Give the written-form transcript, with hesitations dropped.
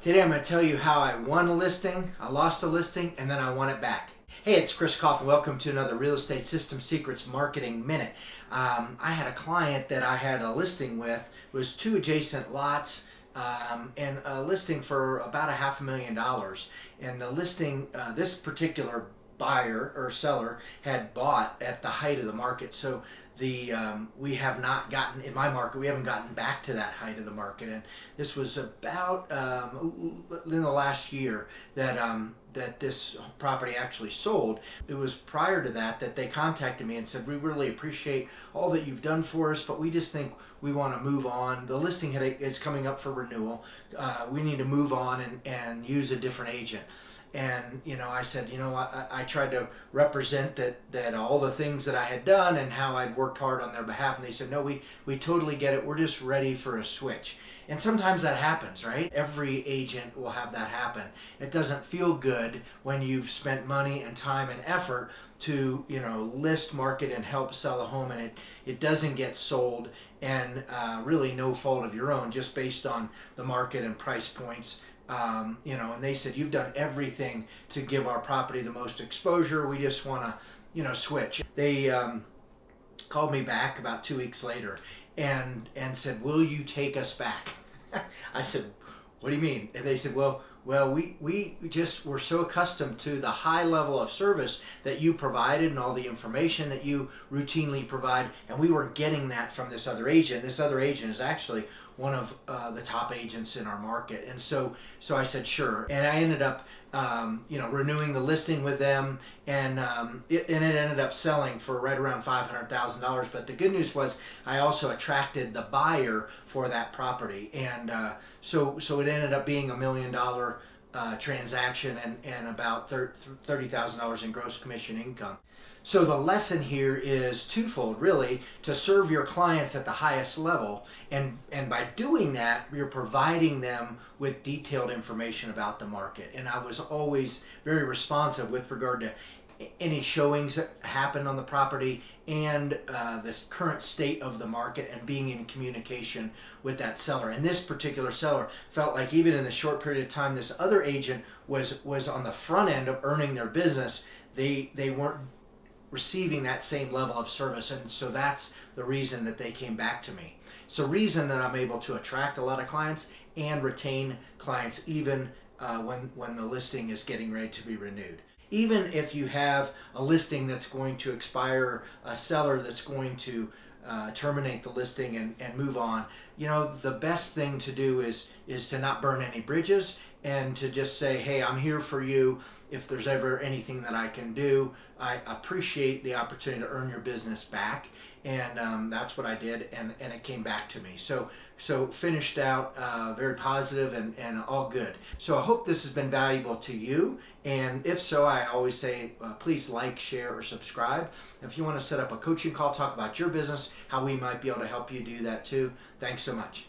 Today I'm going to tell you how I won a listing, I lost a listing, and then I won it back. Hey, it's Chris Kopf and welcome to another Real Estate System Secrets Marketing Minute. I had a client that I had a listing with. It was two adjacent lots and a listing for about $500,000. And the listing, this particular buyer or seller had bought at the height of the market. So we have not gotten, in my market, we haven't gotten back to that height of the market. And this was about in the last year that that this property actually sold. It was prior to that that they contacted me and said, we really appreciate all that you've done for us, but we just think we want to move on. The listing is coming up for renewal. We need to move on and use a different agent. And I said, I tried to represent that all the things that I had done and how I'd worked hard on their behalf. And they said, no, we totally get it. We're just ready for a switch. And sometimes that happens, right? Every agent will have that happen. It doesn't feel good when you've spent money and time and effort to list, market, and help sell a home, and it doesn't get sold, and really no fault of your own, just based on the market and price points. And they said, you've done everything to give our property the most exposure. We just want to, switch. They called me back about 2 weeks later and said, will you take us back? I said, what do you mean? And they said, well, we just were so accustomed to the high level of service that you provided and all the information that you routinely provide, and we weren't getting that from this other agent. This other agent is actually one of the top agents in our market. And so I said, sure. And I ended up, renewing the listing with them, and it ended up selling for right around $500,000. But the good news was I also attracted the buyer for that property. And so it ended up being $1 million transaction and about $30,000 in gross commission income. So the lesson here is twofold, really: to serve your clients at the highest level, and by doing that, you're providing them with detailed information about the market. And I was always very responsive with regard to any showings that happened on the property and this current state of the market, and being in communication with that seller. And this particular seller felt like even in the short period of time this other agent was on the front end of earning their business, they weren't receiving that same level of service. And so that's the reason that they came back to me. It's the reason that I'm able to attract a lot of clients and retain clients even when the listing is getting ready to be renewed. Even if you have a listing that's going to expire, a seller that's going to terminate the listing and move on, the best thing to do is to not burn any bridges, and to just say, hey, I'm here for you. If there's ever anything that I can do, I appreciate the opportunity to earn your business back. And that's what I did, and it came back to me. So finished out very positive and all good. So I hope this has been valuable to you. And if so, I always say, please like, share, or subscribe. If you want to set up a coaching call, talk about your business, how we might be able to help you do that too. Thanks so much.